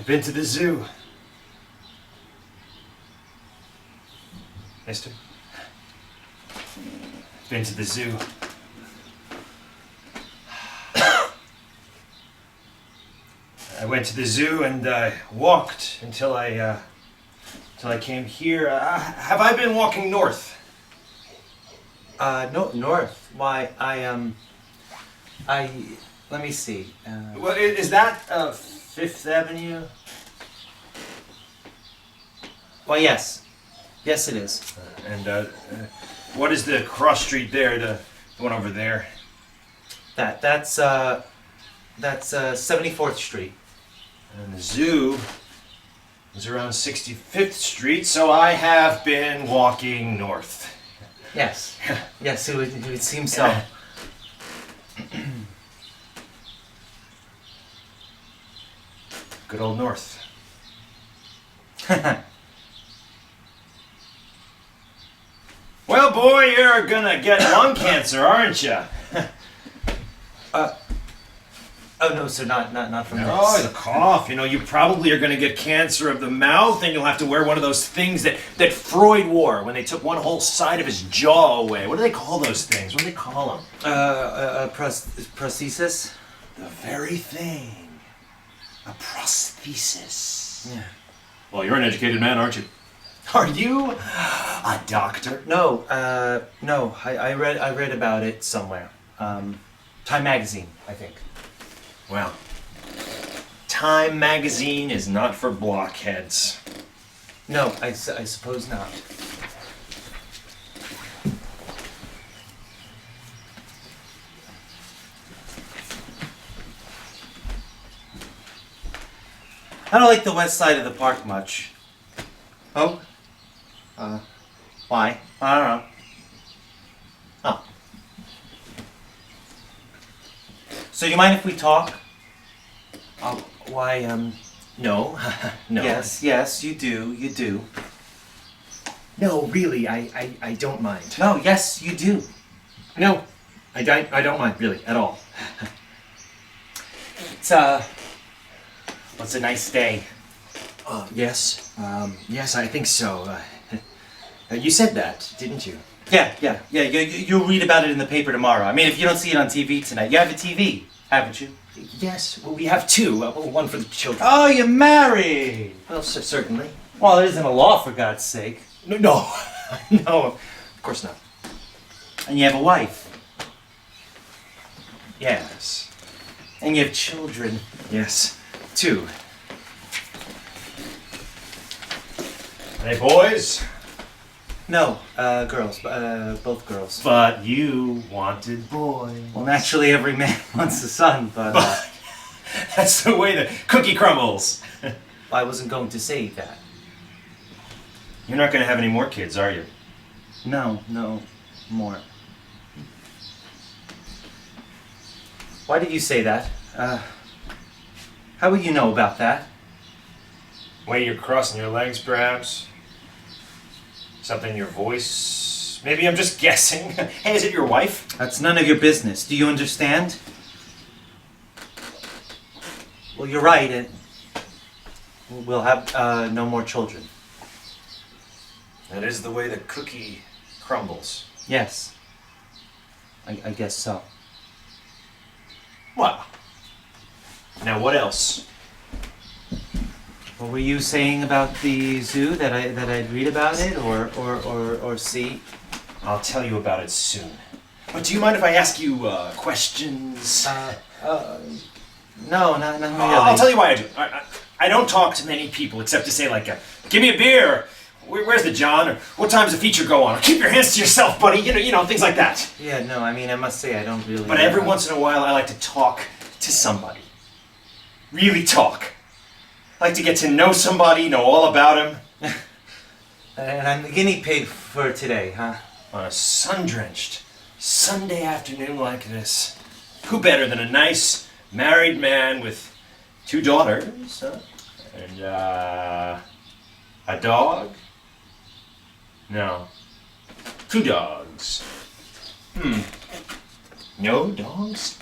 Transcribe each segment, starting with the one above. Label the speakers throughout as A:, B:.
A: been to the zoo. Mister? Been to the zoo. I went to the zoo and walked until I came here. Have I been walking north?
B: No, north. Why, let me see.
A: Well, is that Fifth Avenue?
B: Well, yes. Yes, it is.
A: And what is the cross street there, the one over there?
B: That's 74th Street.
A: And the zoo is around 65th Street, so I have been walking north.
B: Yes. Yes, it would seem so.
A: Good old north. Well, boy, you're gonna get lung cancer, aren't you?
B: Oh no, sir, not from this.
A: Oh, the cough. You know, you probably are gonna get cancer of the mouth, and you'll have to wear one of those things that Freud wore when they took one whole side of his jaw away. What do they call those things? What do they call them?
B: Prosthesis?
A: The very thing. A prosthesis.
B: Yeah.
A: Well, you're an educated man, aren't you? Are you a doctor?
B: No, no. I read about it somewhere. Time magazine, I think.
A: Well, Time magazine is not for blockheads.
B: No, I suppose not. I don't like the west side of the park much. Oh? Why? I don't know. Oh. So you mind if we talk?
A: Oh, why, no. No.
B: Yes, you do.
A: No, really, I don't mind.
B: No, yes, you do.
A: No, I don't mind, really, at all.
B: It's, what's a nice day?
A: Yes, I think so. You said that, didn't you?
B: Yeah, you'll read about it in the paper tomorrow. I mean, if you don't see it on TV tonight. You have a TV, haven't you?
A: Yes, well, we have two. One for the children.
B: Oh, you're married!
A: Well, certainly.
B: Well, it isn't a law, for God's sake.
A: No, no, of course not.
B: And you have a wife.
A: Yes.
B: And you have children.
A: Yes, two. Are they boys?
B: No, girls. Both girls.
A: But you wanted boys.
B: Well, naturally, every man wants a son, but
A: that's the way the cookie crumbles.
B: I wasn't going to say that.
A: You're not going to have any more kids, are you?
B: No, more. Why did you say that? How would you know about that?
A: Way you're crossing your legs, perhaps? Something in your voice? Maybe I'm just guessing. Hey, is it your wife?
B: That's none of your business. Do you understand? Well, you're right. We'll have no more children.
A: That is the way the cookie crumbles.
B: Yes. I guess so.
A: Well, now what else?
B: What were you saying about the zoo that I'd read about it or see?
A: I'll tell you about it soon. But do you mind if I ask you questions?
B: No, not really.
A: I'll tell you why I do. I don't talk to many people except to say like, give me a beer. Where's the John? Or what time's the feature go on? Or keep your hands to yourself, buddy. You know, things like that.
B: Yeah, no, I mean, I must say I don't really...
A: But every once in a while I like to talk to somebody. Really talk. I like to get to know somebody, know all about him.
B: And I'm the guinea pig for today, huh?
A: On a sun-drenched Sunday afternoon like this, who better than a nice married man with 2 daughters, and a dog? No. 2 dogs. No dogs?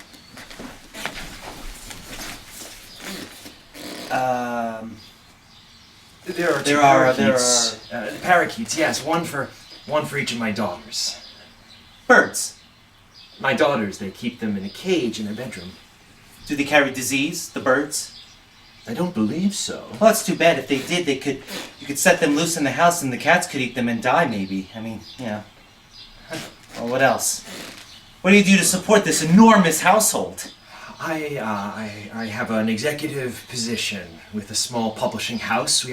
A: There are
B: There are
A: parakeets. Yes, one for each of my daughters.
B: birds.
A: My daughters, they keep them in a cage in their bedroom.
B: Do they carry disease, the birds?
A: I don't believe so.
B: Well, that's too bad. If they did, you could set them loose in the house and the cats could eat them and die, maybe. I mean, yeah. Well, what else? What do you do to support this enormous household?
A: I have an executive position with a small publishing house.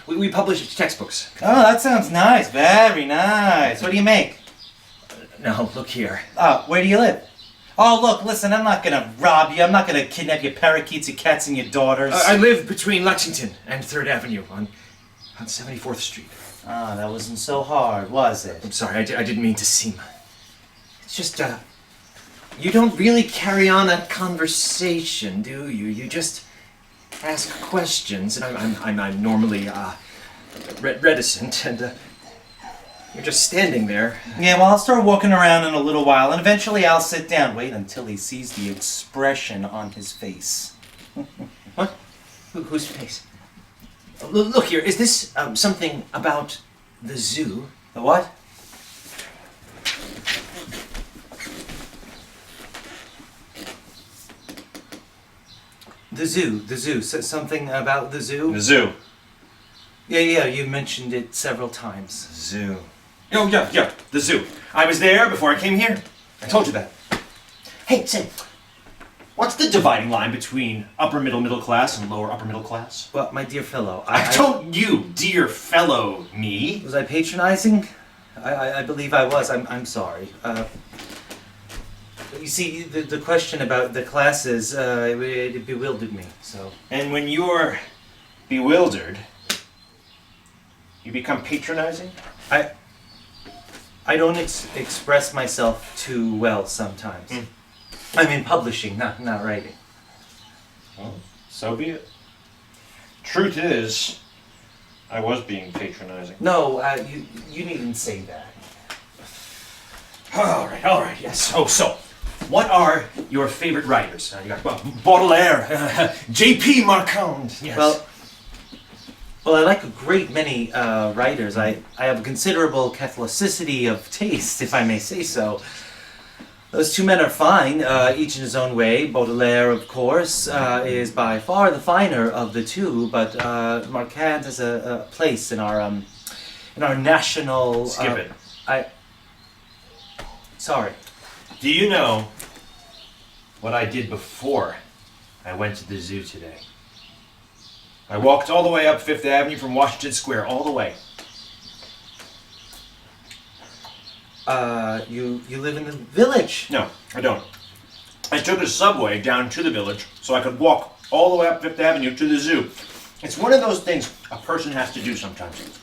A: We publish textbooks.
B: Oh, that sounds nice. Very nice. What do you make?
A: Now, look here.
B: Where do you live? Oh, look, listen, I'm not gonna rob you. I'm not gonna kidnap your parakeets, your cats, and your daughters.
A: I live between Lexington and 3rd Avenue on 74th Street.
B: That wasn't so hard, was it?
A: I'm sorry, I didn't mean to seem... It's just, you don't really carry on a conversation, do you? You just ask questions, and I'm normally, reticent, and, you're just standing there.
B: Yeah, well, I'll start walking around in a little while, and eventually I'll sit down. Wait until he sees the expression on his face.
A: What? Whose face? Look here, is this, something about the zoo?
B: The what? The zoo. Something about the zoo?
A: The zoo.
B: Yeah, you mentioned it several times.
A: Zoo. Oh, yeah, the zoo. I was there before I came here. I told you that. Hey, say, what's the dividing line between upper middle class and lower upper middle class?
B: Well, my dear fellow,
A: I told you, dear fellow me.
B: Was I patronizing? I believe I was. I'm sorry. You see, the question about the classes, it bewildered me, so...
A: And when you're bewildered, you become patronizing?
B: I don't express myself too well sometimes. I'm in publishing, not writing.
A: Well, so be it. Truth is, I was being patronizing.
B: No, you needn't say that.
A: All right, yes. Oh, so, what are your favorite writers? You got Baudelaire, J.P. Marquand. Yes.
B: Well, I like a great many writers. I have a considerable Catholicity of taste, if I may say so. Those two men are fine, each in his own way. Baudelaire, of course, is by far the finer of the two, but Marquand has a place in our national...
A: Skip it.
B: Sorry.
A: Do you know what I did before I went to the zoo today? I walked all the way up 5th Avenue from Washington Square, all the way.
B: You live in the village?
A: No, I don't. I took a subway down to the village so I could walk all the way up 5th Avenue to the zoo. It's one of those things a person has to do sometimes.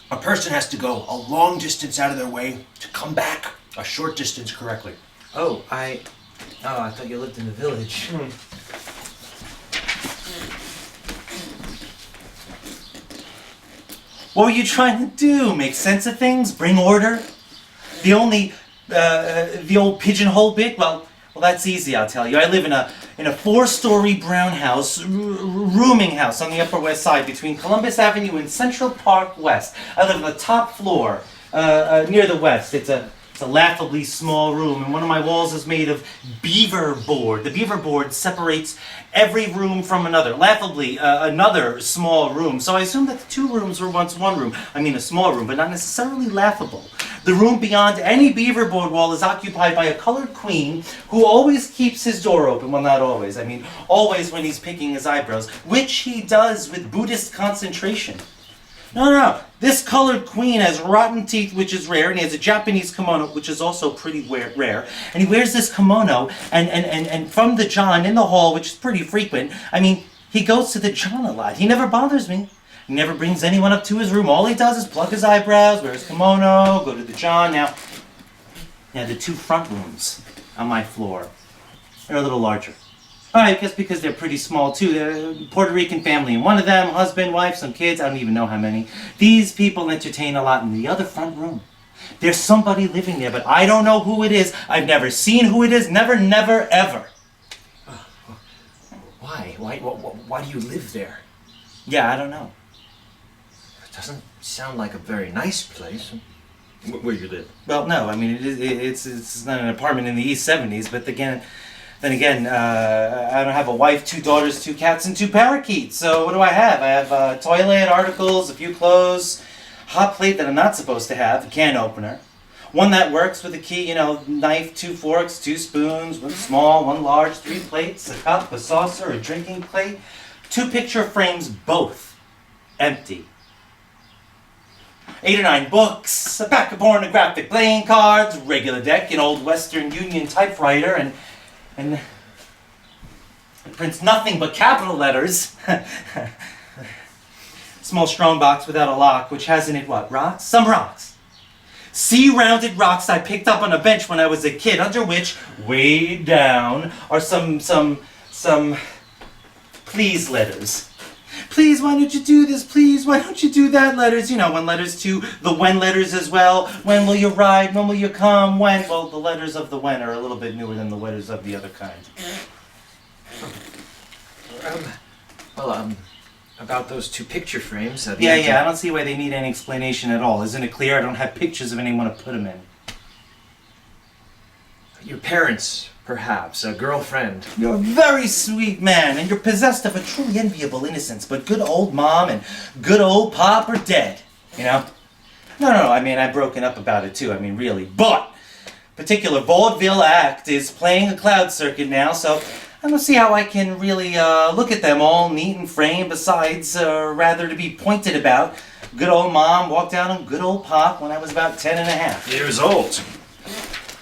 A: A person has to go a long distance out of their way to come back a short distance correctly.
B: I thought you lived in the village. What were you trying to do? Make sense of things? Bring order? The old pigeonhole bit? Well, that's easy, I'll tell you. I live in a 4-story brown house, rooming house on the Upper West Side between Columbus Avenue and Central Park West. I live on the top floor, near the west. It's a laughably small room, and one of my walls is made of beaver board. The beaver board separates every room from another. Laughably, another small room. So I assume that the two rooms were once one room. I mean, a small room, but not necessarily laughable. The room beyond any beaver board wall is occupied by a colored queen who always keeps his door open. Well, not always. I mean, always when he's picking his eyebrows, which he does with Buddhist concentration. No. This colored queen has rotten teeth, which is rare, and he has a Japanese kimono, which is also pretty rare. And he wears this kimono, and from the John in the hall, which is pretty frequent, I mean, he goes to the John a lot. He never bothers me. He never brings anyone up to his room. All he does is pluck his eyebrows, wear his kimono, go to the John. Now, the two front rooms on my floor are a little larger. I guess because they're pretty small too. They're a Puerto Rican family, and one of them, husband, wife, some kids, I don't even know how many. These people entertain a lot in the other front room. There's somebody living there, but I don't know who it is. I've never seen who it is. Never, ever.
A: Why why do you live there?
B: Yeah, I don't know.
A: It doesn't sound like a very nice place. Where you live?
B: Well, no, I mean it's not an apartment in the East 70s, but then again, I don't have a wife, 2 daughters, 2 cats, and 2 parakeets. So what do I have? I have a toilet, articles, a few clothes, hot plate that I'm not supposed to have, a can opener, one that works with a key, you know, knife, 2 forks, 2 spoons, 1 small, 1 large, 3 plates, a cup, a saucer, a drinking plate, 2 picture frames, both empty. 8 or 9 books, a pack of pornographic playing cards, regular deck, an old Western Union typewriter, and it prints nothing but capital letters. Small strong box without a lock, which has in it what? Rocks? Some rocks. C-rounded rocks I picked up on a bench when I was a kid, under which, way down, are some please letters. Please, why don't you do this? Please, why don't you do that letters? You know, when letters to the when letters as well. When will you ride? When will you come? When? Well, the letters of the when are a little bit newer than the letters of the other kind.
A: About those 2 picture frames.
B: Yeah, I don't see why they need any explanation at all. Isn't it clear I don't have pictures of anyone to put them in?
A: Your parents, perhaps, a girlfriend.
B: You're a very sweet man, and you're possessed of a truly enviable innocence, but good old mom and good old pop are dead, you know? No, I mean, I've broken up about it too, I mean, really. But, particular vaudeville act is playing a cloud circuit now, so I don't see how I can really look at them all neat and framed, besides, rather to be pointed about. Good old mom walked down on good old pop when I was about 10 and a half.
C: Years old.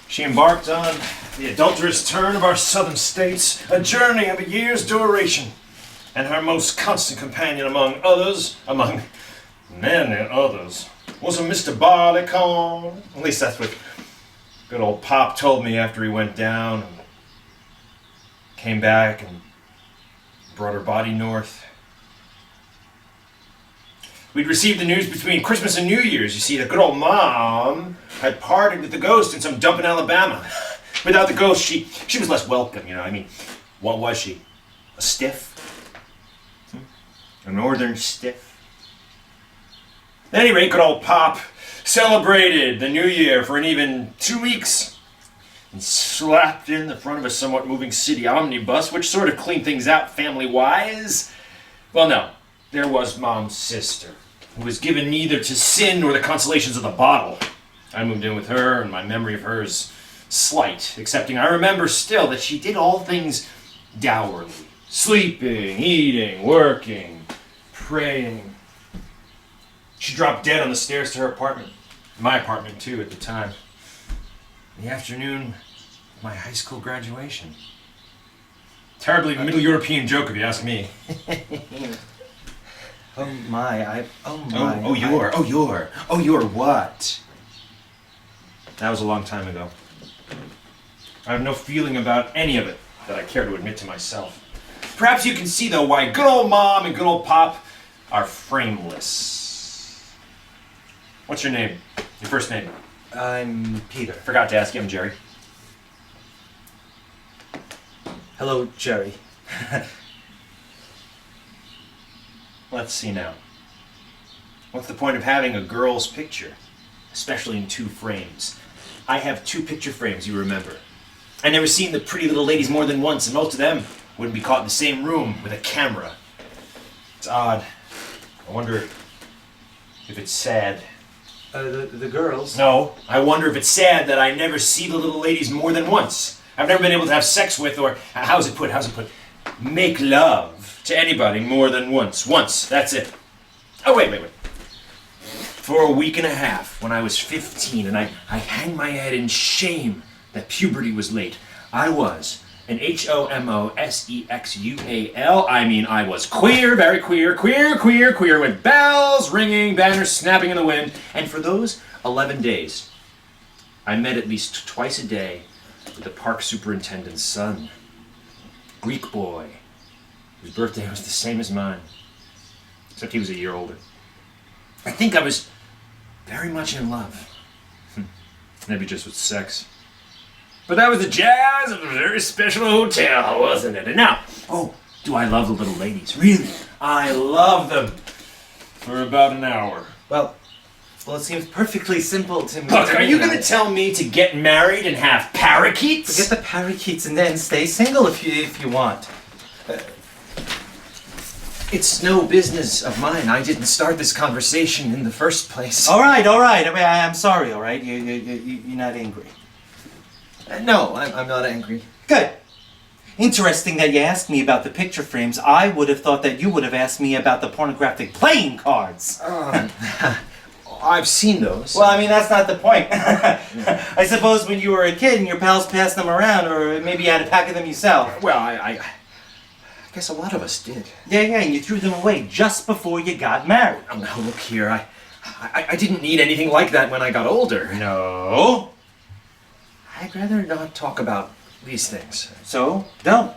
C: She embarked on the adulterous turn of our southern states, a journey of a year's duration, and her most constant companion among many others, was a Mr. Barleycorn. At least that's what good old Pop told me after he went down and came back and brought her body north. We'd received the news between Christmas and New Year's. You see, the good old mom had parted with the ghost in some dump in Alabama. Without the ghost, she was less welcome, you know. I mean, what was she? A stiff? A northern stiff? At any rate, good old Pop celebrated the New Year for an even 2 weeks. And slapped in the front of a somewhat moving city omnibus, which sort of cleaned things out family-wise. Well, no. There was Mom's sister, who was given neither to sin nor the consolations of the bottle. I moved in with her, and my memory of her is slight, excepting I remember still that she did all things dourly. Sleeping, eating, working, praying. She dropped dead on the stairs to her apartment. My apartment, too, at the time. In the afternoon of my high school graduation. Terribly Middle European joke, if you ask me. You're what? That was a long time ago. I have no feeling about any of it that I care to admit to myself. Perhaps you can see, though, why good old Mom and good old Pop are frameless. What's your name? Your first name?
B: I'm Peter.
C: Forgot to ask you, I'm Jerry.
B: Hello, Jerry.
C: Let's see now. What's the point of having a girl's picture? Especially in 2 frames. I have 2 picture frames, you remember. I never seen the pretty little ladies more than once, and most of them wouldn't be caught in the same room with a camera. It's odd. I wonder if it's sad.
B: The girls?
C: No, I wonder if it's sad that I never see the little ladies more than once. I've never been able to have sex with, or, how's it put, make love to anybody more than once. Once, that's it. Oh, wait. For a week and a half, when I was 15, and I hang my head in shame that puberty was late, I was an homosexual. I mean, I was queer, very queer, with bells ringing, banners snapping in the wind. And for those 11 days, I met at least twice a day with the park superintendent's son, Greek boy, whose birthday was the same as mine, except he was a year older. I think I was very much in love. Maybe just with sex. But that was the jazz of a very special hotel, wasn't it? And now,
A: do I love the little ladies. Really.
C: I love them. For about an hour.
B: Well, it seems perfectly simple to me.
C: Look, are you gonna tell me to get married and have parakeets?
B: Forget the parakeets and then stay single if you want.
A: It's no business of mine. I didn't start this conversation in the first place.
B: All right. I mean, I'm sorry. All right, you're not angry.
A: No, I'm not angry.
B: Good. Interesting that you asked me about the picture frames. I would have thought that you would have asked me about the pornographic playing cards.
A: I've seen those.
B: Well, I mean, that's not the point. I suppose when you were a kid and your pals passed them around, or maybe you had a pack of them yourself.
A: Well, I guess a lot of us did.
B: Yeah, and you threw them away just before you got married.
A: Oh, now look here. I didn't need anything like that when I got older.
B: No.
A: I'd rather not talk about these things.
B: So, don't.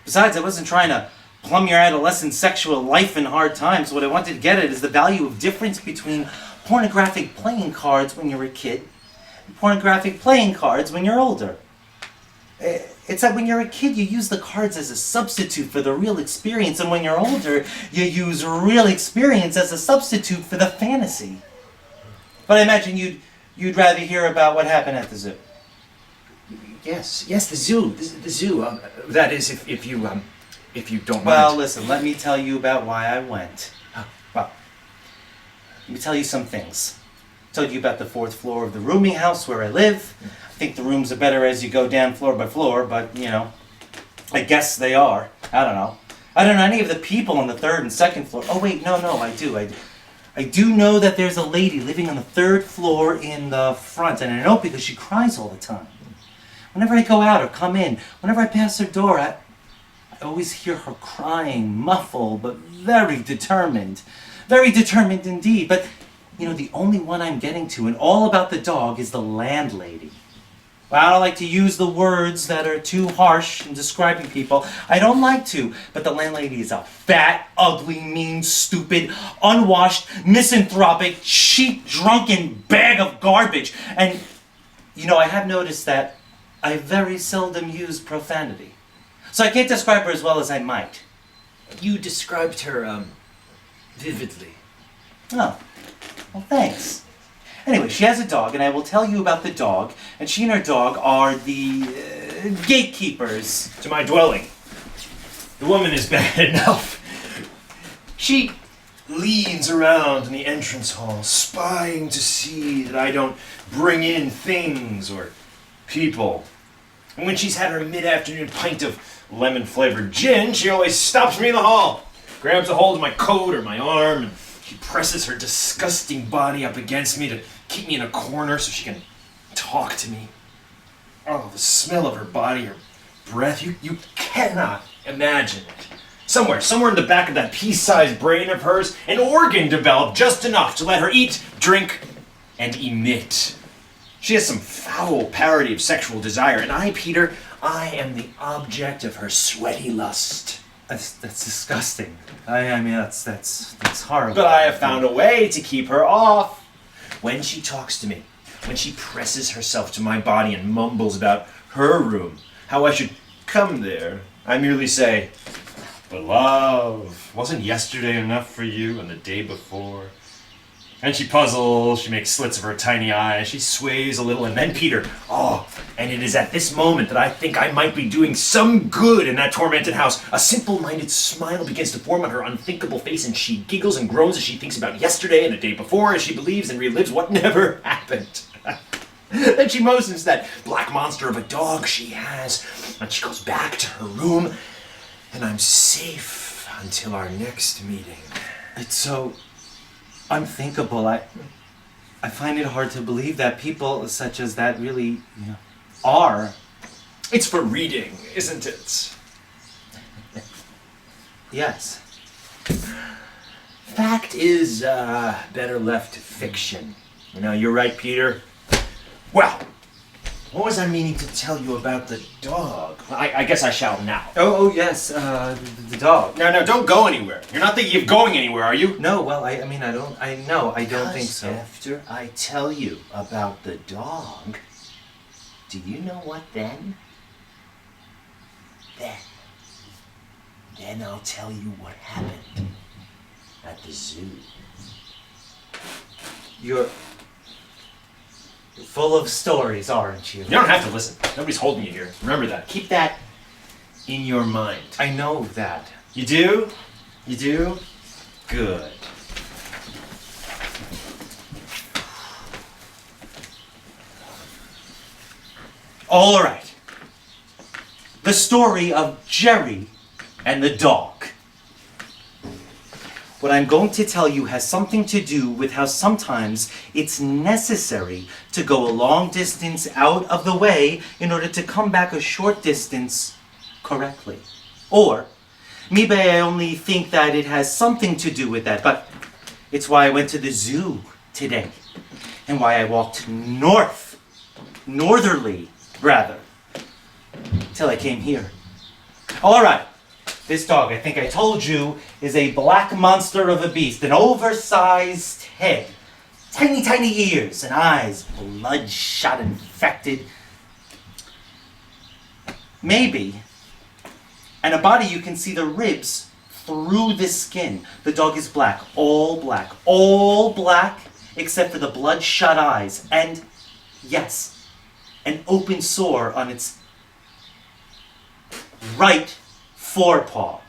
B: Besides, I wasn't trying to plumb your adolescent sexual life in hard times. What I wanted to get at is the value of difference between pornographic playing cards when you're a kid and pornographic playing cards when you're older. It's that when you're a kid, you use the cards as a substitute for the real experience, and when you're older, you use real experience as a substitute for the fantasy. But I imagine you'd rather hear about what happened at the zoo.
A: Yes, the zoo. The zoo. That is, if you don't
B: Well,
A: mind.
B: listen, let me tell you about why I went. Well, let me tell you some things. I told you about the 4th floor of the rooming house where I live. I think the rooms are better as you go down floor by floor, but, I guess they are. I don't know. I don't know any of the people on the 3rd and 2nd floor. Oh, wait, no, I do. I do know that there's a lady living on the 3rd floor in the front, and I know because she cries all the time. Whenever I go out or come in, whenever I pass her door, I always hear her crying, muffled, but very determined. Very determined indeed. But, the only one I'm getting to and all about the dog is the landlady. Well, I don't like to use the words that are too harsh in describing people. I don't like to, but the landlady is a fat, ugly, mean, stupid, unwashed, misanthropic, cheap, drunken bag of garbage. And, I have noticed that I very seldom use profanity. So I can't describe her as well as I might.
A: You described her vividly.
B: Oh, well, thanks. Anyway, she has a dog, and I will tell you about the dog. And she and her dog are the gatekeepers
C: To my dwelling. The woman is bad enough. She leans around in the entrance hall, spying to see that I don't bring in things or people. And when she's had her mid-afternoon pint of lemon-flavored gin, she always stops me in the hall, grabs a hold of my coat or my arm, and she presses her disgusting body up against me to keep me in a corner so she can talk to me. Oh, the smell of her body, her breath, you cannot imagine it. Somewhere in the back of that pea-sized brain of hers, an organ developed just enough to let her eat, drink, and emit. She has some foul parody of sexual desire, and Peter, I am the object of her sweaty lust.
B: That's disgusting. I mean, that's horrible.
C: But I have found a way to keep her off. When she talks to me, when she presses herself to my body and mumbles about her room, how I should come there, I merely say, "But love, wasn't yesterday enough for you and the day before?" And she puzzles, she makes slits of her tiny eyes, she sways a little, and then Peter, and it is at this moment that I think I might be doing some good in that tormented house. A simple-minded smile begins to form on her unthinkable face, and she giggles and groans as she thinks about yesterday and the day before, as she believes and relives what never happened. Then she motions that black monster of a dog she has, and she goes back to her room, and I'm safe until our next meeting.
B: It's so unthinkable. I find it hard to believe that people such as that really, are.
C: It's for reading, isn't it?
B: Yes.
A: Fact is better left to fiction.
C: You're right, Peter. Well, what was I meaning to tell you about the dog? I guess I shall now.
B: Oh yes, the dog.
C: No, don't go anywhere. You're not thinking of going anywhere, are you?
B: No, well, I don't think so.
A: After I tell you about the dog, do you know what then? Then Then I'll tell you what happened at the zoo.
B: You're full of stories, aren't you?
C: You don't have to listen. Nobody's holding you here. Remember that.
A: Keep that in your mind.
B: I know that.
C: You do? You do? Good.
B: All right. The story of Jerry and the dog. What I'm going to tell you has something to do with how sometimes it's necessary to go a long distance out of the way in order to come back a short distance correctly. Or, maybe I only think that it has something to do with that, but it's why I went to the zoo today. And why I walked northerly, rather, till I came here. All right. This dog, I think I told you, is a black monster of a beast. An oversized head. Tiny, tiny ears and eyes. Bloodshot, infected. Maybe. And a body you can see the ribs through the skin. The dog is black. All black. All black except for the bloodshot eyes. And, yes, an open sore on its right forepaw.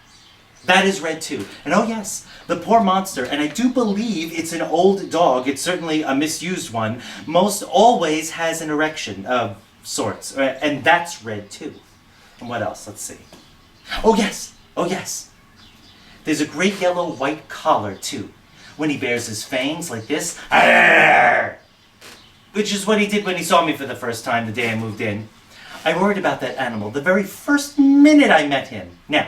B: That is red too. And oh yes, the poor monster, and I do believe it's an old dog, it's certainly a misused one, most always has an erection of sorts, and that's red too. And what else? Let's see. Oh yes, there's a great yellow white collar too. When he bares his fangs like this, "Arr!" Which is what he did when he saw me for the first time the day I moved in. I worried about that animal the very first minute I met him. Now,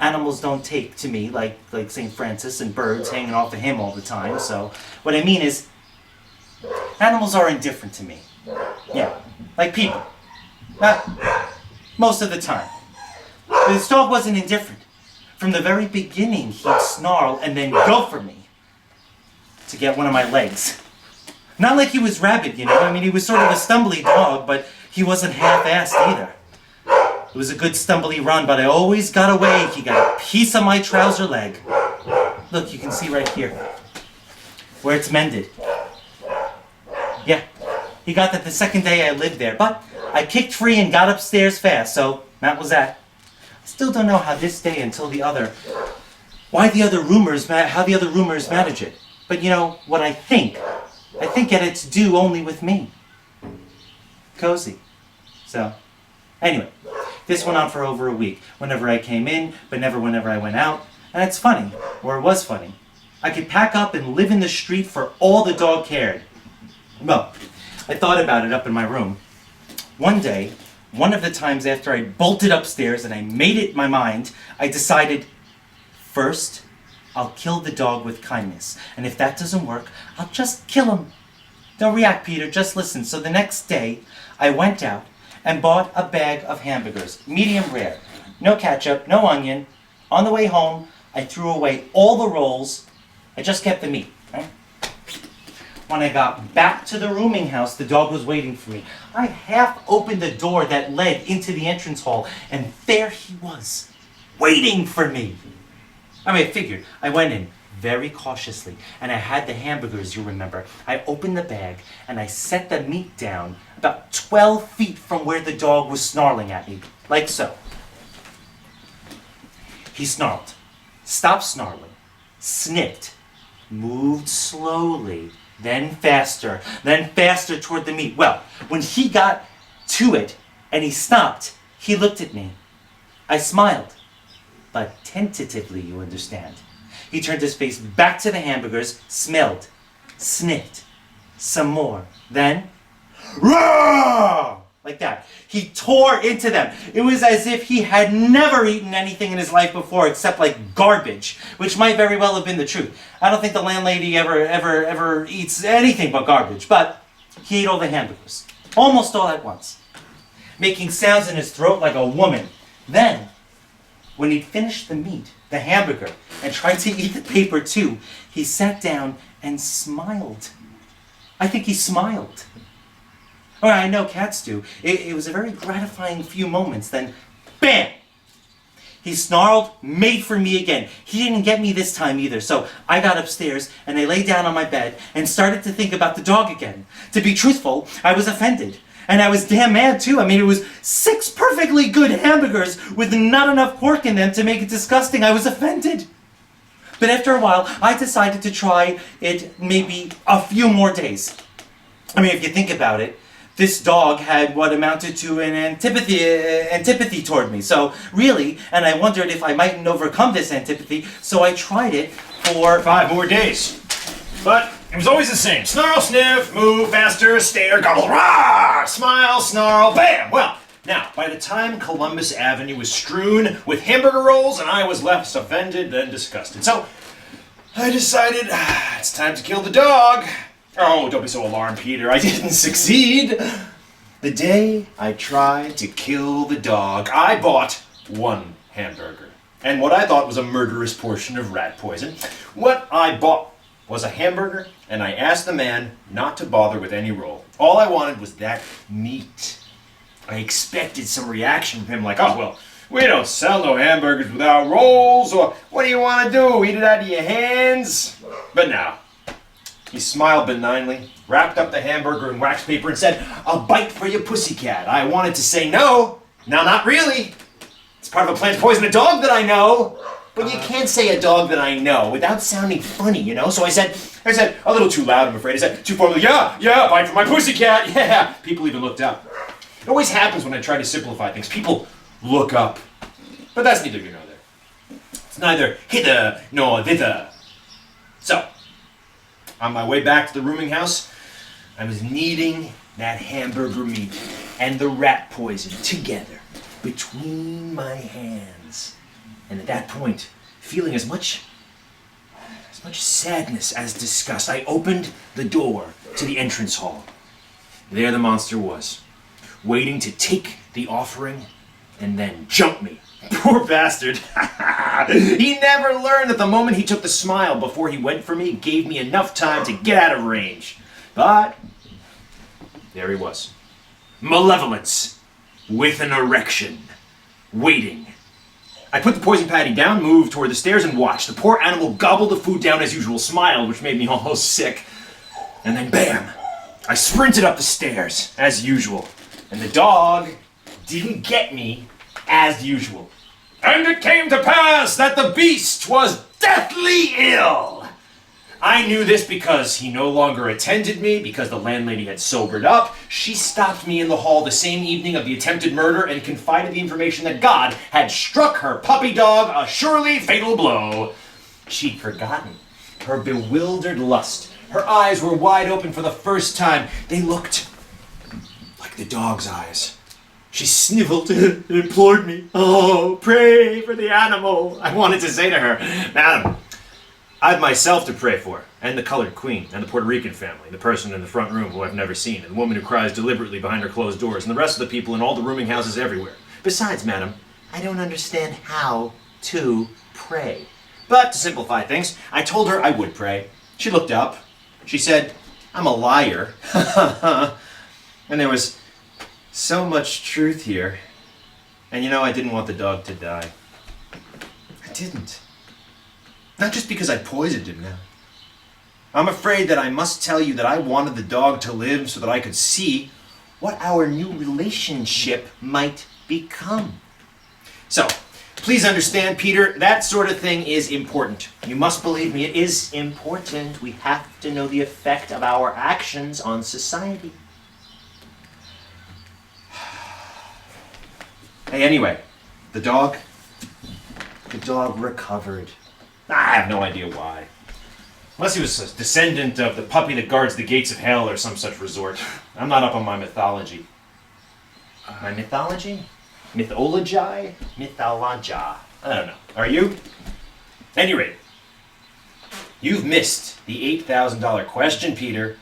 B: animals don't take to me like St. Francis and birds hanging off of him all the time. So what I mean is, animals are indifferent to me. Yeah, like people. Not most of the time. But this dog wasn't indifferent. From the very beginning, he'd snarl and then go for me to get one of my legs. Not like he was rabid, you know. I mean, he was sort of a stumbly dog, but he wasn't half-assed either. It was a good stumbly run, but I always got away. He got a piece of my trouser leg. Look, you can see right here, where it's mended. Yeah, he got that the second day I lived there, but I kicked free and got upstairs fast, so that was that. I still don't know how this day until how the other rumors manage it. But you know, what I think that it's due only with me. Cozy. So, anyway, this went on for over a week. Whenever I came in, but never whenever I went out. And it's funny, or it was funny. I could pack up and live in the street for all the dog cared. Well, I thought about it up in my room. One day, one of the times after I bolted upstairs and I made it my mind, I decided, first, I'll kill the dog with kindness. And if that doesn't work, I'll just kill him. Don't react, Peter, just listen. So the next day, I went out and bought a bag of hamburgers, medium rare. No ketchup, no onion. On the way home, I threw away all the rolls. I just kept the meat. Right? When I got back to the rooming house, the dog was waiting for me. I half opened the door that led into the entrance hall, and there he was, waiting for me. I figured. I went in very cautiously, and I had the hamburgers, you remember. I opened the bag, and I set the meat down about 12 feet from where the dog was snarling at me, like so. He snarled, stopped snarling, sniffed, moved slowly, then faster toward the meat. Well, when he got to it, and he stopped, he looked at me. I smiled, but tentatively, you understand. He turned his face back to the hamburgers, smelled, sniffed, some more. Then, roar! Like that. He tore into them. It was as if he had never eaten anything in his life before except like garbage, which might very well have been the truth. I don't think the landlady ever eats anything but garbage, but he ate all the hamburgers, almost all at once, making sounds in his throat like a woman. Then, when he'd finished the meat, the hamburger, and tried to eat the paper too, he sat down and smiled. I think he smiled. Or I know cats do. It was a very gratifying few moments. Then, bam! He snarled, made for me again. He didn't get me this time either, so I got upstairs and I lay down on my bed and started to think about the dog again. To be truthful, I was offended. And I was damn mad too. I mean, it was 6 perfectly good hamburgers with not enough pork in them to make it disgusting. I was offended. But after a while, I decided to try it maybe a few more days. I mean, if you think about it, this dog had what amounted to an antipathy toward me. So really, and I wondered if I mightn't overcome this antipathy, so I tried it for
C: 5 more days. But it was always the same. Snarl, sniff, move, faster, stare, gobble, rah! Smile, snarl, bam! Well, now, by the time Columbus Avenue was strewn with hamburger rolls and I was less offended than disgusted. So, I decided it's time to kill the dog. Oh, don't be so alarmed, Peter. I didn't succeed. The day I tried to kill the dog, I bought 1 hamburger. And what I thought was a murderous portion of rat poison. What I bought was a hamburger, and I asked the man not to bother with any roll. All I wanted was that meat. I expected some reaction from him like, oh, well, we don't sell no hamburgers without rolls, or what do you want to do, eat it out of your hands? But no. He smiled benignly, wrapped up the hamburger in wax paper and said, a bite for your pussycat. I wanted to say no. No, not really. It's part of a plan to poison a dog that I know. But you can't say a dog that I know without sounding funny, you know? So I said, a little too loud, I'm afraid. I said, too formally, yeah, bite for my pussycat, yeah. People even looked up. It always happens when I try to simplify things. People look up. But that's neither here nor there. It's neither hither nor thither. So, on my way back to the rooming house, I was kneading that hamburger meat and the rat poison together between my hands. And at that point, feeling as much sadness as disgust, I opened the door to the entrance hall. There the monster was, waiting to take the offering and then jump me. Poor bastard. He never learned that the moment he took the smile before he went for me gave me enough time to get out of range. But there he was. Malevolence with an erection, waiting. I put the poison patty down, moved toward the stairs, and watched. The poor animal gobbled the food down as usual, smiled, which made me almost sick. And then bam! I sprinted up the stairs, as usual. And the dog didn't get me, as usual. And it came to pass that the beast was deathly ill. I knew this because he no longer attended me, because the landlady had sobered up. She stopped me in the hall the same evening of the attempted murder and confided the information that God had struck her puppy dog a surely fatal blow. She'd forgotten her bewildered lust. Her eyes were wide open for the first time. They looked like the dog's eyes. She sniveled and implored me. Oh, pray for the animal. I wanted to say to her, Madam, I've myself to pray for, and the colored queen, and the Puerto Rican family, the person in the front room who I've never seen, and the woman who cries deliberately behind her closed doors, and the rest of the people in all the rooming houses everywhere. Besides, madam, I don't understand how to pray. But to simplify things, I told her I would pray. She looked up. She said, I'm a liar. And there was so much truth here. And you know, I didn't want the dog to die. I didn't. Not just because I poisoned him now. I'm afraid that I must tell you that I wanted the dog to live so that I could see what our new relationship might become. So, please understand, Peter, that sort of thing is important. You must believe me, it is important. We have to know the effect of our actions on society. Hey, anyway, the dog recovered. I have no idea why. Unless he was a descendant of the puppy that guards the gates of hell or some such resort. I'm not up on my mythology. My mythology? Mythology? Mythologia. I don't know. Are you? At any rate, you've missed the $8,000 question, Peter.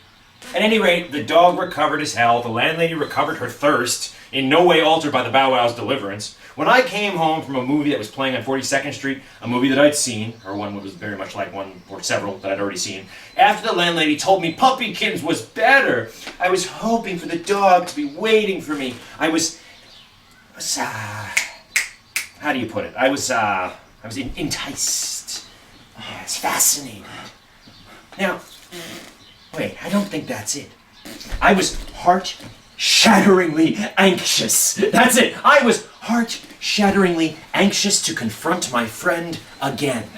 C: At any rate, the dog recovered his health, the landlady recovered her thirst, in no way altered by the Bow Wow's deliverance. When I came home from a movie that was playing on 42nd Street, a movie that I'd seen, or one that was very much like one or several that I'd already seen, after the landlady told me Puppykins was better, I was hoping for the dog to be waiting for me. I was how do you put it? I was enticed. Yes, fascinated. Now, wait, I don't think that's it. I was heart-shatteringly anxious. That's it. I was heart-shatteringly anxious to confront my friend again.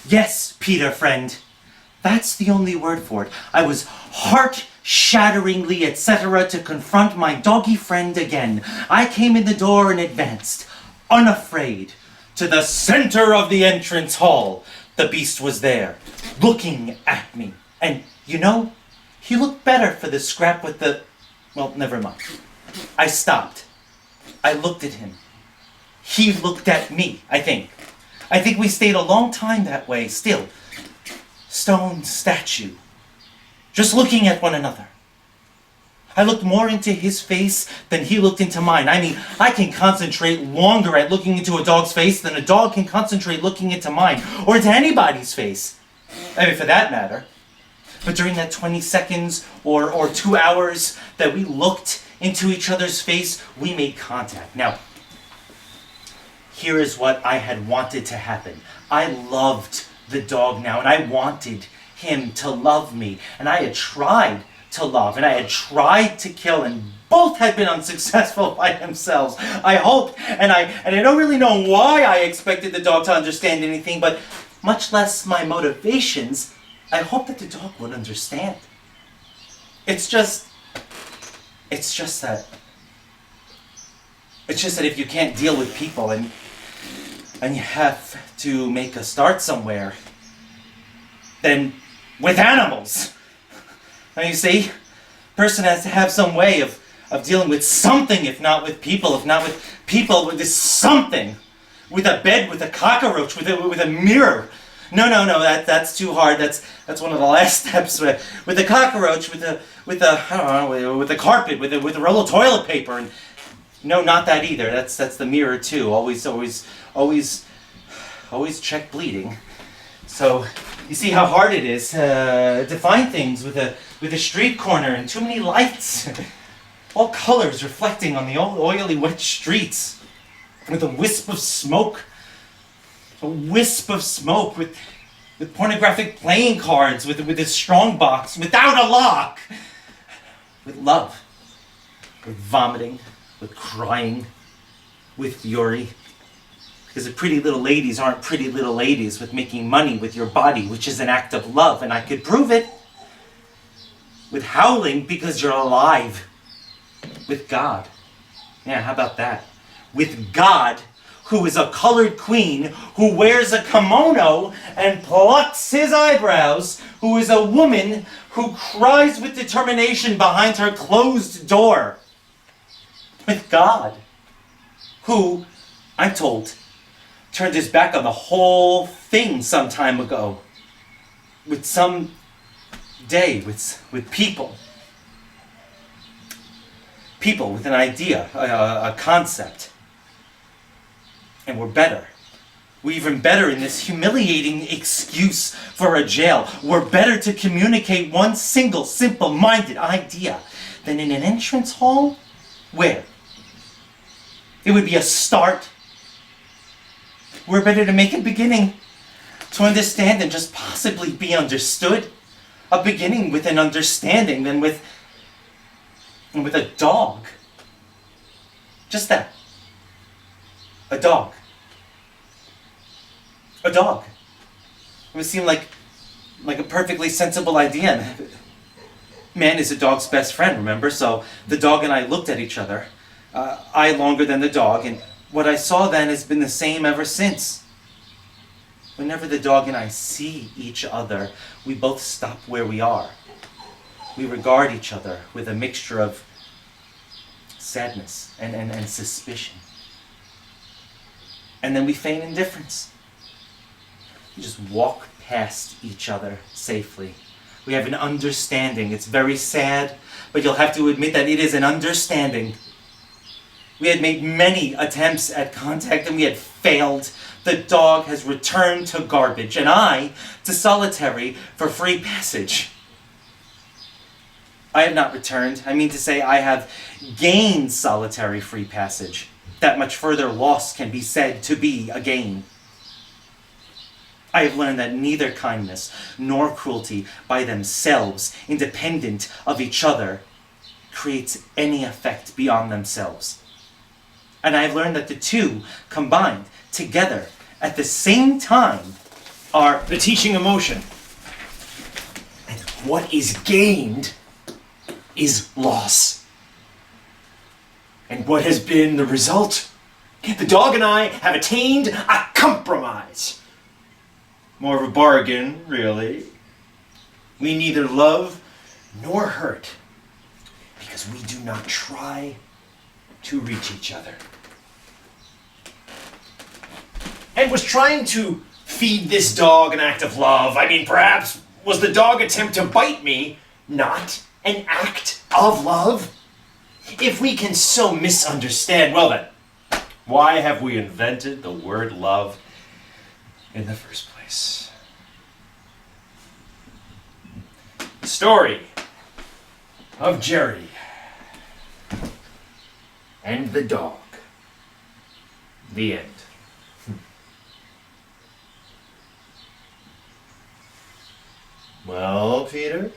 B: Yes, Peter, friend. That's the only word for it. I was heart-shatteringly, etc. to confront my doggy friend again. I came in the door and advanced, unafraid, to the center of the entrance hall. The beast was there, looking at me. And, you know, he looked better for the scrap with the... Well, never mind. I stopped. I looked at him. He looked at me, I think. I think we stayed a long time that way, still. Stone statue. Just looking at one another. I looked more into his face than he looked into mine. I mean, I can concentrate longer at looking into a dog's face than a dog can concentrate looking into mine, or into anybody's face. I mean, for that matter. But during that 20 seconds or 2 hours that we looked into each other's face, we made contact. Now, here is what I had wanted to happen. I loved the dog now, and I wanted him to love me. And I had tried to love, and I had tried to kill, and both had been unsuccessful by themselves. I hoped, and I don't really know why I expected the dog to understand anything, but much less my motivations, I hoped that the dog would understand. It's just that if you can't deal with people and you have to make a start somewhere, then with animals. Now you see, person has to have some way of dealing with something, if not with people, with this something. With a bed, with a cockroach, with a mirror. No, that's too hard. That's one of the last steps. With a cockroach, with a carpet, with a roll of toilet paper, and no, not that either. That's the mirror too. Always check bleeding. So you see how hard it is to find things with a street corner and too many lights, all colors reflecting on the oily wet streets, with a wisp of smoke with pornographic playing cards, with a strong box without a lock, with love, with vomiting, with crying, with fury. Because the pretty little ladies aren't pretty little ladies with making money with your body, which is an act of love, and I could prove it. With howling because you're alive. With God. Yeah, how about that? With God, who is a colored queen, who wears a kimono and plucks his eyebrows, who is a woman who cries with determination behind her closed door. With God, who, I'm told, turned his back on the whole thing some time ago. With some day, with people. People with an idea, a concept. And we're better. We're even better in this humiliating excuse for a jail. We're better to communicate one single, simple-minded idea than in an entrance hall where it would be a start. We're better to make a beginning, to understand and just possibly be understood. A beginning with an understanding than with a dog. Just that. A dog. A dog. It would seem like a perfectly sensible idea. Man is a dog's best friend, remember? So the dog and I looked at each other. I longer than the dog, and what I saw then has been the same ever since. Whenever the dog and I see each other, we both stop where we are. We regard each other with a mixture of sadness and suspicion. And then we feign indifference. We just walk past each other safely. We have an understanding. It's very sad, but you'll have to admit that it is an understanding. We had made many attempts at contact and we had failed. The dog has returned to garbage and I to solitary for free passage. I have not returned. I mean to say I have gained solitary free passage. That much further loss can be said to be a gain. I have learned that neither kindness nor cruelty by themselves, independent of each other, creates any effect beyond themselves. And I have learned that the two combined together at the same time are
C: The teaching emotion. And what is gained is loss. And what has been the result? The dog and I have attained a compromise. More of a bargain, really. We neither love nor hurt because we do not try to reach each other. And was trying to feed this dog an act of love. I mean, perhaps was the dog attempt to bite me not an act of love? If we can so misunderstand, well then, why have we invented the word love in the first place? Story of Jerry and the dog. The end. Well, Peter?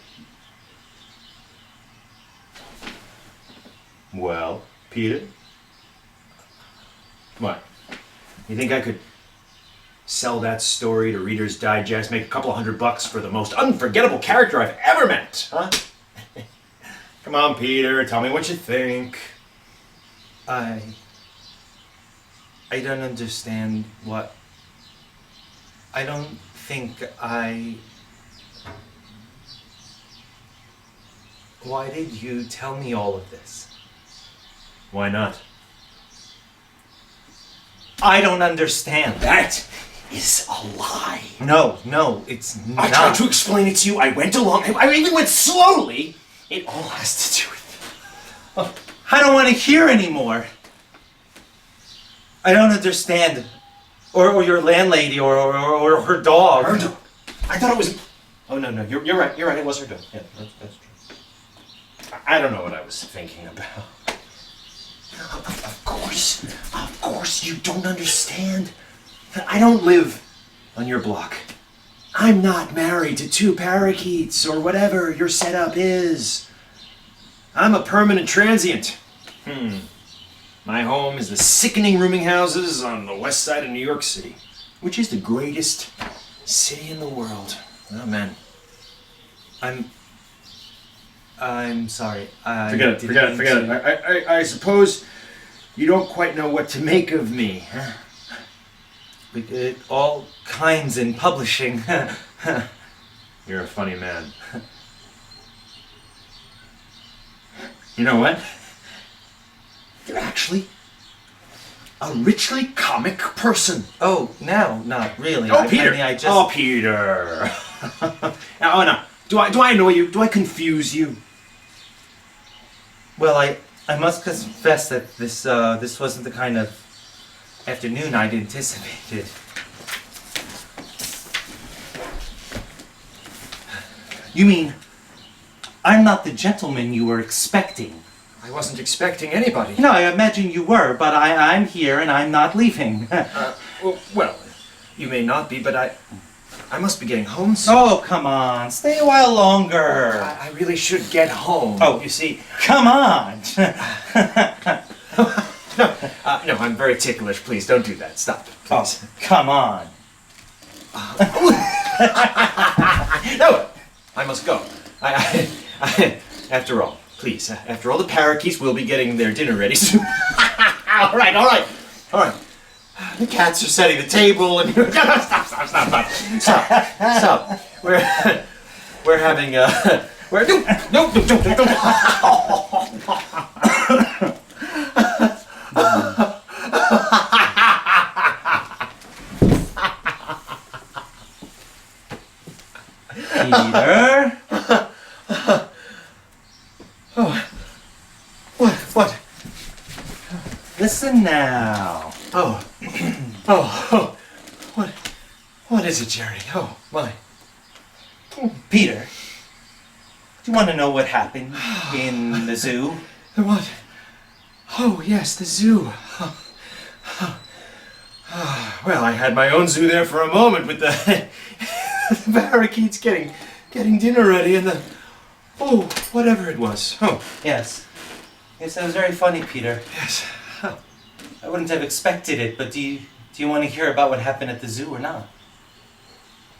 C: Well, Peter? What? You think I could sell that story to Reader's Digest, make a couple $100 for the most unforgettable character I've ever met, huh? Come on, Peter, tell me what you think.
B: I don't understand what... I don't think I... Why did you tell me all of this?
C: Why not?
B: I don't understand.
C: That is a lie.
B: No, it's not.
C: I tried to explain it to you. I went along. I even went slowly. It all has to do with...
B: I don't want to hear anymore. I don't understand. Or your landlady, or her dog.
C: Her dog. I thought it was... Oh, no, you're right. You're right. It was her dog. Yeah, that's true. I don't know what I was thinking about. Of course you don't understand. I don't live on your block. I'm not married to two parakeets or whatever your setup is. I'm a permanent transient. My home is the sickening rooming houses on the west side of New York City, which is the greatest city in the world. Amen.
B: I'm sorry.
C: Forget it. I suppose you don't quite know what to make of me, huh?
B: All kinds in publishing.
C: You're a funny man. You know what? You're actually a richly comic person.
B: Oh, no, not really.
C: Oh, Peter.
B: I mean, I just...
C: Oh, Peter. Oh, no. Do I annoy you? Do I confuse you?
B: Well, I must confess that this wasn't the kind of afternoon I'd anticipated. You mean, I'm not the gentleman you were expecting?
C: I wasn't expecting anybody.
B: No, I imagine you were, but I'm here and I'm not leaving.
C: Well, you may not be, but I must be getting home soon.
B: Oh, come on. Stay a while longer.
C: I really should get home.
B: Oh,
C: you see...
B: Come on.
C: No, I'm very ticklish. Please, don't do that. Stop, please.
B: Oh, come on.
C: No, I must go. After all, please, after all the parakeets will be getting their dinner ready soon. All right. The cats are setting the table and... Stop. We're having don't.
B: Peter?
C: What?
B: Listen now.
A: Oh. Oh. What is it, Jerry? Oh, my.
B: Peter, do you want to know what happened in the zoo?
A: What? Oh, yes, the zoo. Well, I had my own zoo there for a moment with the, the parakeets getting dinner ready and the... Oh, whatever it was. Oh,
B: Yes. Yes, that was very funny, Peter.
A: yes.
B: I wouldn't have expected it, but do you want to hear about what happened at the zoo or not?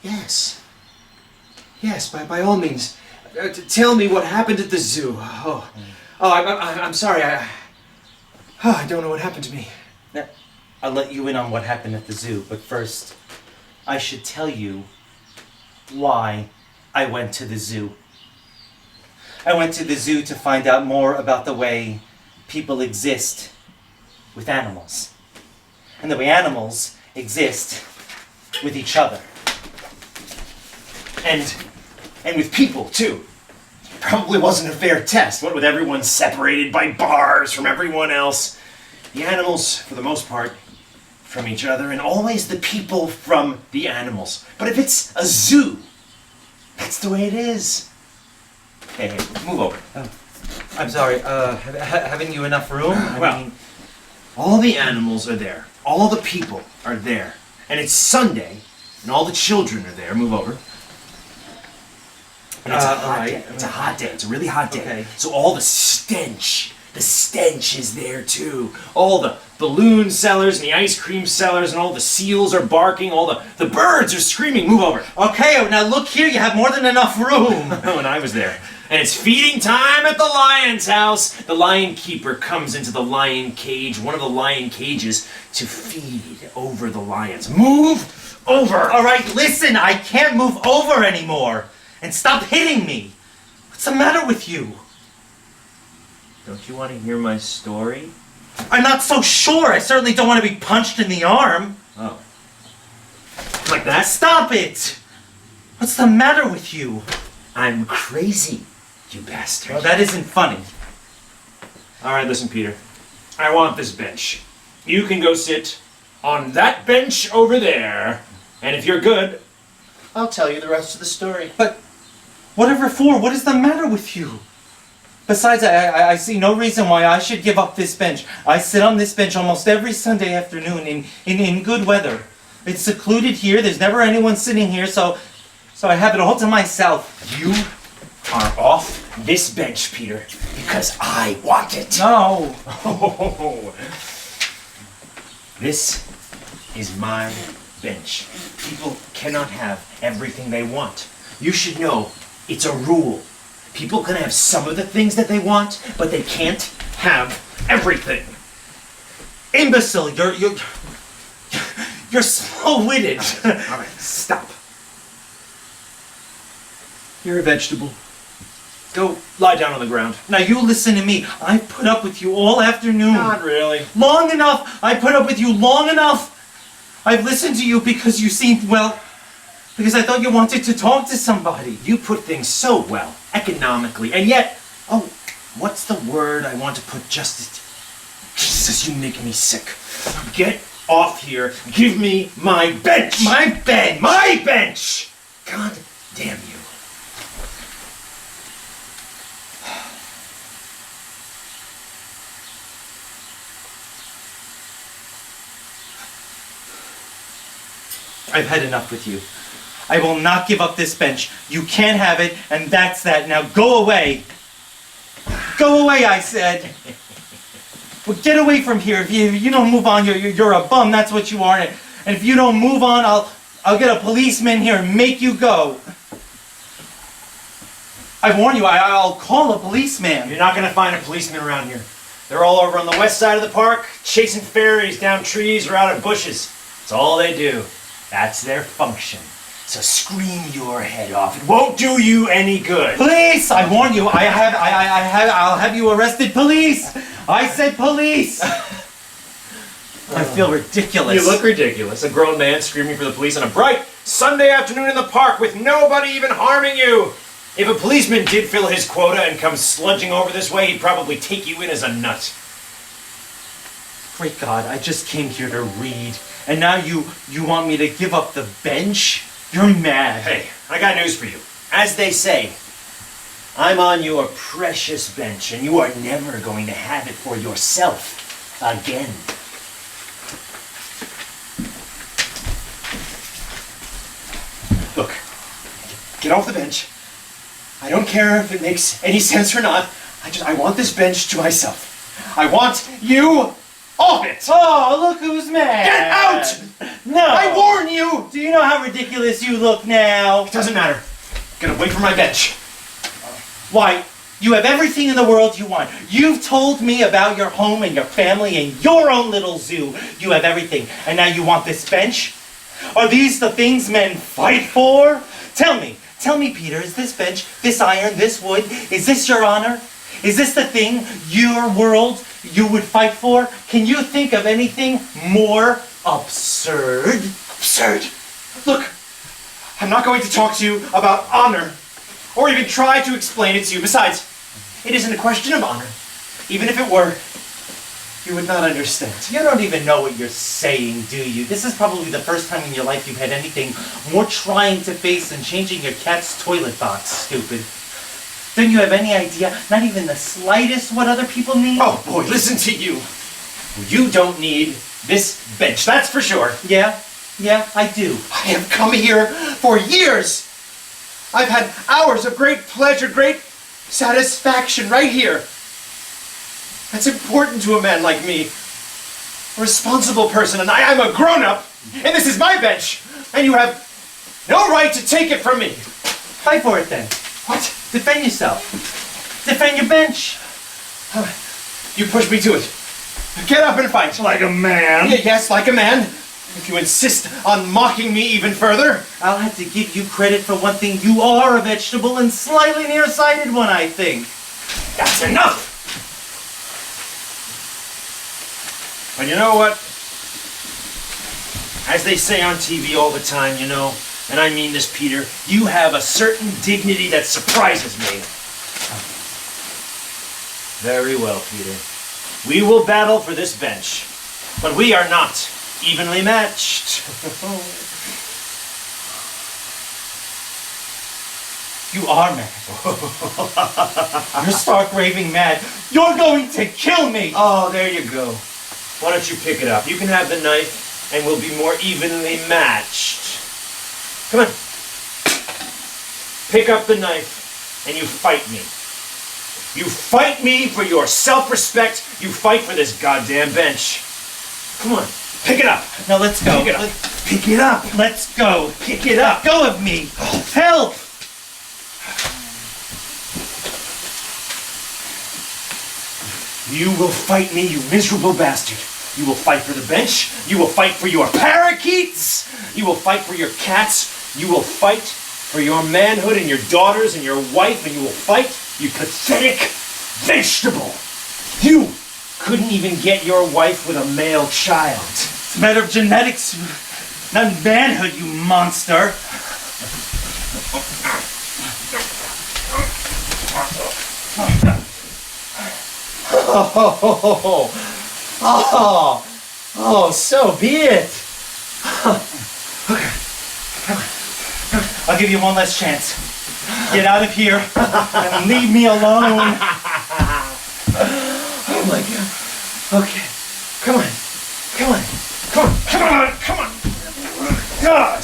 A: Yes. Yes, by all means. Tell me what happened at the zoo. I'm sorry. I don't know what happened to me.
B: Now, I'll let you in on what happened at the zoo, but first, I should tell you why I went to the zoo. I went to the zoo to find out more about the way people exist with animals, and the way animals exist with each other.
C: And with people, too. Probably wasn't a fair test, what with everyone separated by bars from everyone else. The animals, for the most part, from each other, and always the people from the animals. But if it's a zoo, that's the way it is. Hey, move over.
B: I'm sorry, haven't you enough room?
C: Well, all the animals are there. All the people are there. And it's Sunday, and all the children are there. Move over. And it's a hot day. It's a hot day. It's a really hot day.
B: Okay.
C: So all the stench is there too. All the balloon sellers and the ice cream sellers and all the seals are barking. All the birds are screaming. Move over.
B: Okay, now look here, you have more than enough room.
C: When I was there. And it's feeding time at the lion's house. The lion keeper comes into the lion cage, one of the lion cages, to feed over the lions. Move over!
B: All right, listen, I can't move over anymore. And stop hitting me. What's the matter with you?
A: Don't you want to hear my story?
B: I'm not so sure. I certainly don't want to be punched in the arm.
A: Oh.
C: Like that?
B: Stop it! What's the matter with you?
C: I'm crazy, you bastard.
B: Well, that isn't funny.
C: All right, listen, Peter. I want this bench. You can go sit on that bench over there. And if you're good, I'll tell you the rest of the story.
B: But whatever for? What is the matter with you? Besides, I see no reason why I should give up this bench. I sit on this bench almost every Sunday afternoon in good weather. It's secluded here. There's never anyone sitting here, so I have it all to myself.
C: You are off this bench, Peter, because I want it.
B: No.
C: This is my bench. People cannot have everything they want. You should know it's a rule. People can have some of the things that they want, but they can't have everything.
B: Imbecile, you're slow-witted.
C: All right, stop. You're a vegetable. Go lie down on the ground.
B: Now you listen to me. I've put up with you all afternoon.
C: Not really.
B: Long enough. I put up with you long enough. I've listened to you because you seemed, well, because I thought you wanted to talk to somebody.
C: You put things so well, economically, and yet, oh, what's the word I want to put just... Jesus, you make me sick. Get off here. Give me my bench.
B: My bench.
C: My bench! God damn you.
B: I've had enough with you. I will not give up this bench. You can't have it, and that's that. Now go away. Go away, I said. Well, get away from here. If you don't move on, you're a bum. That's what you are. And if you don't move on, I'll get a policeman here and make you go. I warn you. I'll call a policeman.
C: You're not going to find a policeman around here. They're all over on the west side of the park, chasing fairies down trees or out of bushes. That's all they do. That's their function. So scream your head off. It won't do you any good.
B: Police! I warn you. I'll have you arrested. Police! I said police! I feel ridiculous.
C: You look ridiculous. A grown man screaming for the police on a bright Sunday afternoon in the park with nobody even harming you. If a policeman did fill his quota and come sludging over this way, he'd probably take you in as a nut.
B: Great God, I just came here to read. And now you want me to give up the bench? You're mad.
C: Hey, I got news for you. As they say, I'm on your precious bench, and you are never going to have it for yourself again. Look, get off the bench. I don't care if it makes any sense or not. I want this bench to myself. I want you off it!
B: Oh, look who's mad.
C: Get out!
B: No.
C: I warn you!
B: Do you know how ridiculous you look now?
C: It doesn't matter. Gonna wait for my bench.
B: Why, you have everything in the world you want. You've told me about your home and your family and your own little zoo. You have everything, and now you want this bench? Are these the things men fight for? Tell me, Peter, is this bench, this iron, this wood, is this your honor? Is this the thing, your world, you would fight for? Can you think of anything more absurd?
C: Absurd! Look, I'm not going to talk to you about honor, or even try to explain it to you. Besides, it isn't a question of honor. Even if it were, you would not understand.
B: You don't even know what you're saying, do you? This is probably the first time in your life you've had anything more trying to face than changing your cat's toilet box, stupid. Don't you have any idea, not even the slightest, what other people need?
C: Oh boy, listen to you. You don't need this bench, that's for sure.
B: Yeah, I do.
C: I have come here for years. I've had hours of great pleasure, great satisfaction right here. That's important to a man like me. A responsible person, and I'm a grown-up, and this is my bench, and you have no right to take it from me.
B: Fight for it then.
C: What?
B: Defend yourself. Defend your bench.
C: You push me to it. Get up and fight.
B: Like a man.
C: Yes, like a man. If you insist on mocking me even further.
B: I'll have to give you credit for one thing. You are a vegetable and slightly nearsighted one, I think.
C: That's enough! But you know what? As they say on TV all the time, you know, and I mean this, Peter, you have a certain dignity that surprises me. Very well, Peter. We will battle for this bench, but we are not evenly matched.
B: You are mad. You're stark raving mad. You're going to kill me!
C: Oh, there you go. Why don't you pick it up? You can have the knife, and we'll be more evenly matched. Come on. Pick up the knife, and you fight me. You fight me for your self-respect. You fight for this goddamn bench. Come on, pick it up.
B: Now let's go.
C: Pick it up. Pick it up.
B: Let's go.
C: Pick it up.
B: Let go of me. Help!
C: You will fight me, you miserable bastard. You will fight for the bench. You will fight for your parakeets. You will fight for your cats. You will fight for your manhood and your daughters and your wife, and you will fight, you pathetic vegetable. You couldn't even get your wife with a male child.
B: It's a matter of genetics, not manhood, you monster.
C: Oh, so be it.
B: I'll give you one last chance. Get out of here and leave me alone.
C: Oh my God. Okay. Come on. Come on. Come on. Come on. Come on. God.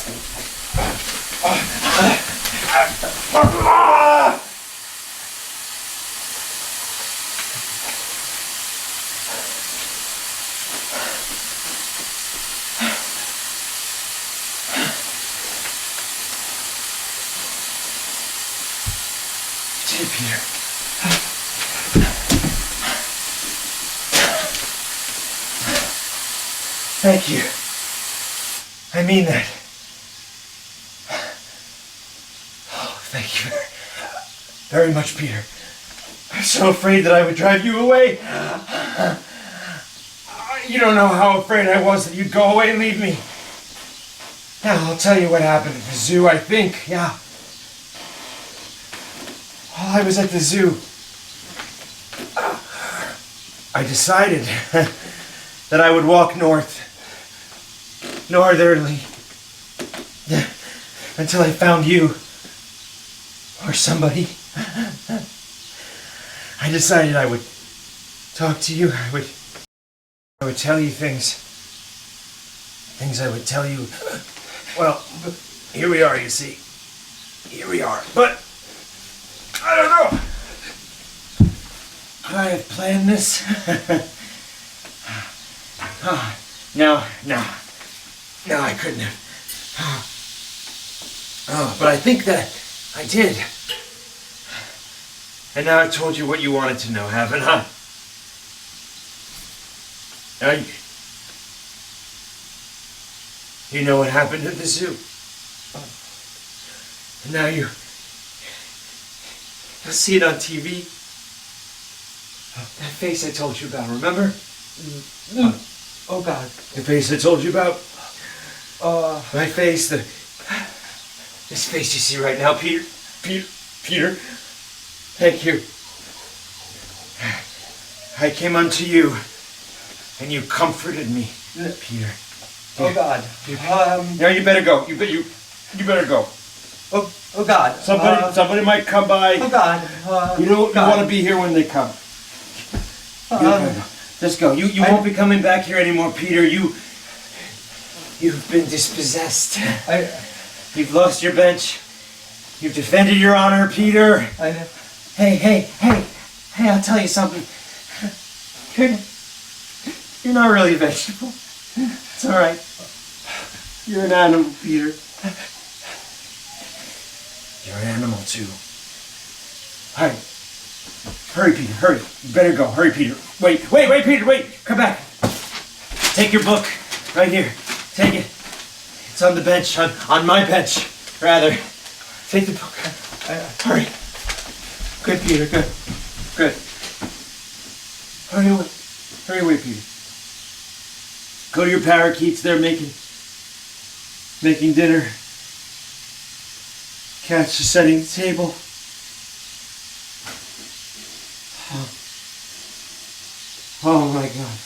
C: You did it, Peter. Thank you. I mean that. Oh, thank you very much, Peter. I was so afraid that I would drive you away. You don't know how afraid I was that you'd go away and leave me. Now, I'll tell you what happened at the zoo, I think, yeah. While I was at the zoo, I decided
A: that I would walk northerly, until I found you, or somebody. I decided I would talk to you. I would tell you things I would tell you. Well, here we are, you see. Here we are. But I don't know. Could I have planned this? No, I couldn't have. But I think that I did. And now I've told you what you wanted to know, haven't I? Now you know what happened at the zoo. And now you'll see it on TV. That face I told you about, remember?
B: Oh God.
A: The face I told you about? My face, this face you see right now, Peter. Thank you. I came unto you, and you comforted me, Peter.
B: Oh God.
A: Now you better go. You better go.
B: Oh God.
C: Somebody might come by.
B: Oh God.
C: You want to be here when they come.
A: Just go. You won't be coming back here anymore, Peter. You've been dispossessed. You've lost your bench. You've defended your honor, Peter. Hey, I'll tell you something. You're not really a vegetable. It's alright. You're an animal, Peter. You're an animal, too. Alright. Hurry, Peter, hurry. You better go. Hurry, Peter. Wait, Peter, wait. Come back. Take your book. Right here. Take it. It's on the bench. On my bench, rather. Take the book. Hurry. Good, Peter, good. Hurry away, Peter. Go to your parakeets. They're making dinner. Cat's just setting the table. Oh my God.